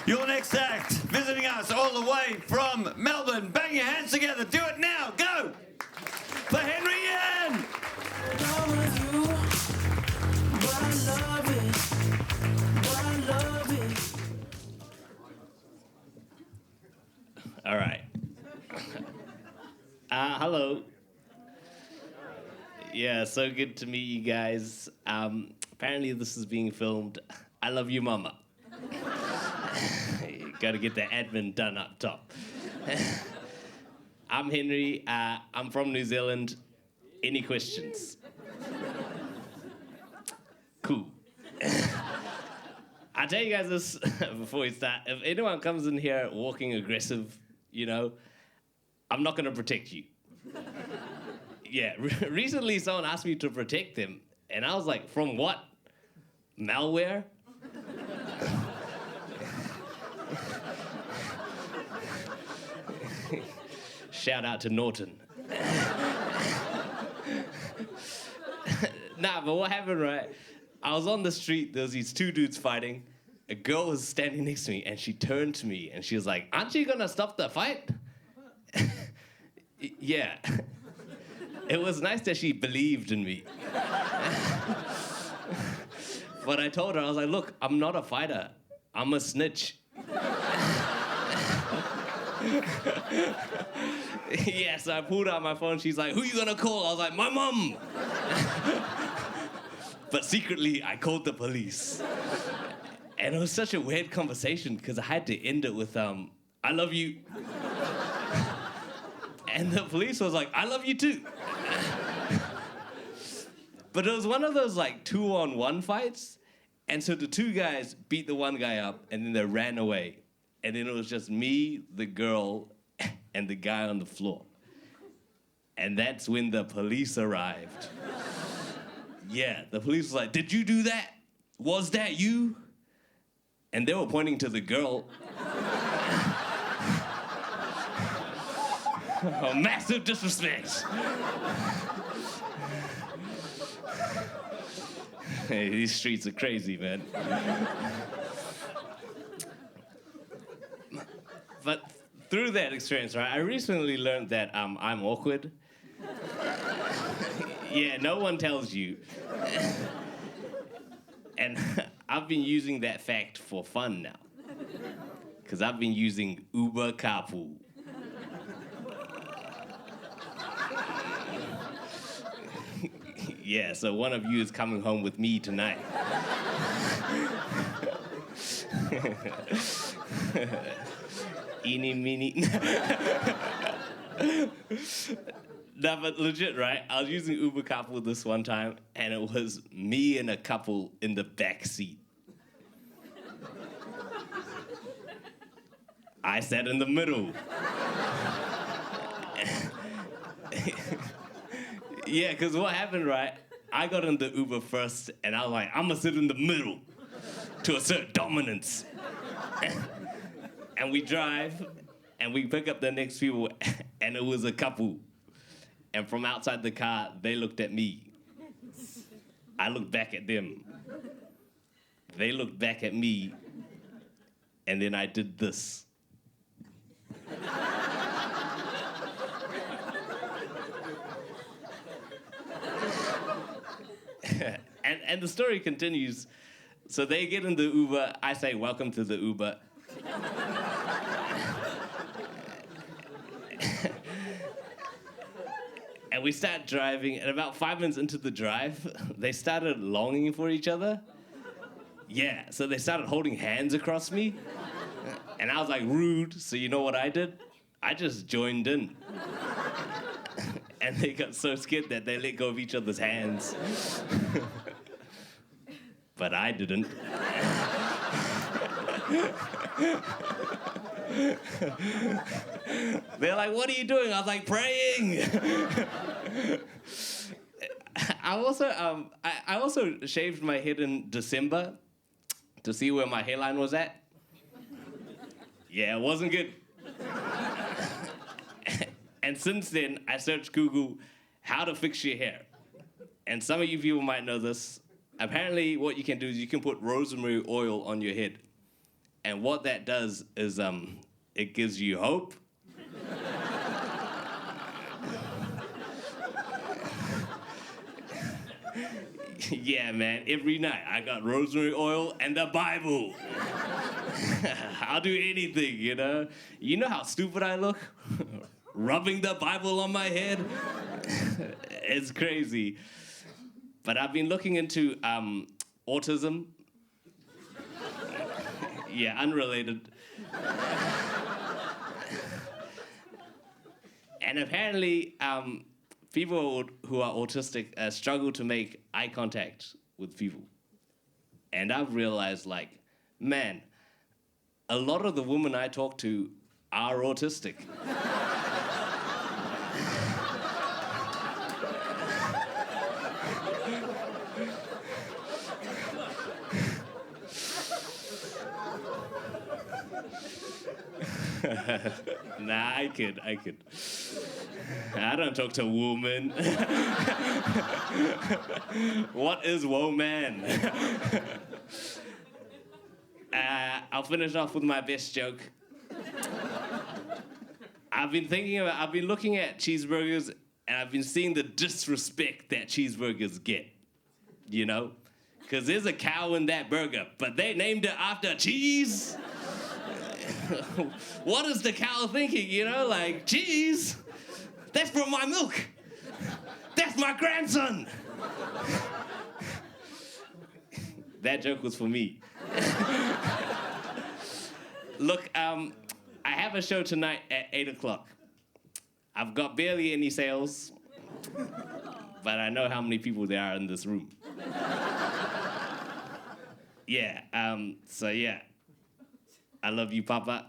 Your next act, visiting us all the way from Melbourne. Bang your hands together. Do it now. Go! For Henry Yan! All right. Hello. Yeah, so good to meet you guys. Apparently this is being filmed. I love you, mama. You gotta get the admin done up top. I'm Henry. I'm from New Zealand. Any questions? Cool. I'll tell you guys this before we start. If anyone comes in here walking aggressive, I'm not gonna protect you. Yeah, recently someone asked me to protect them, and I was like, from what? Malware? Shout out to Norton. Nah, but what happened, right? I was on the street, there was these two dudes fighting. A girl was standing next to me, and she turned to me, and she was like, aren't you gonna stop the fight? Yeah. It was nice that she believed in me. But I told her, I was like, look, I'm not a fighter. I'm a snitch. Yeah, so I pulled out my phone. She's like, who you gonna call? I was like, my mom. But secretly, I called the police. And it was such a weird conversation because I had to end it with, I love you. And the police was like, I love you too. But it was one of those like 2-on-1 fights. And so the two guys beat the one guy up and then they ran away. And then it was just me, the girl, and the guy on the floor. And that's when the police arrived. Yeah, the police was like, did you do that? Was that you? And they were pointing to the girl. Oh, massive disrespect. Hey, these streets are crazy, man. But through that experience, right, I recently learned that I'm awkward. Yeah, no one tells you. And I've been using that fact for fun now. Because I've been using Uber carpool. Yeah, so one of you is coming home with me tonight. Eeny, meeny. Nah, but legit, right? I was using Uber carpool this one time, and it was me and a couple in the back seat. I sat in the middle. Yeah, because what happened, right? I got in the Uber first, and I was like, I'm gonna sit in the middle to assert dominance. And we drive, and we pick up the next people, and it was a couple. And from outside the car, they looked at me. I looked back at them. They looked back at me, and then I did this. And the story continues. So they get in the Uber. I say, welcome to the Uber. And we start driving, and about 5 minutes into the drive, they started longing for each other. Yeah, so they started holding hands across me. And I was like, rude, so you know what I did? I just joined in. And they got so scared that they let go of each other's hands. But I didn't. They're like, what are you doing? I was like, praying. I also shaved my head in December to see where my hairline was at. Yeah, it wasn't good. And since then, I searched Google, how to fix your hair. And some of you people might know this. Apparently, what you can do is you can put rosemary oil on your head. And what that does is it gives you hope. Yeah, man, every night I got rosemary oil and the Bible. I'll do anything, you know? You know how stupid I look? Rubbing the Bible on my head? It's crazy. But I've been looking into autism. Yeah, unrelated. And apparently, people who are autistic struggle to make eye contact with people. And I've realized, like, man, a lot of the women I talk to are autistic. Nah, I kid. I don't talk to women. What is woman? I'll finish off with my best joke. I've been looking at cheeseburgers, and I've been seeing the disrespect that cheeseburgers get, you know? Because there's a cow in that burger, but they named it after cheese. What is the cow thinking, you know? Like, cheese? That's from my milk. That's my grandson. That joke was for me. Look, I have a show tonight at 8 o'clock. I've got barely any sales, but I know how many people there are in this room. Yeah, so yeah. I love you, Papa.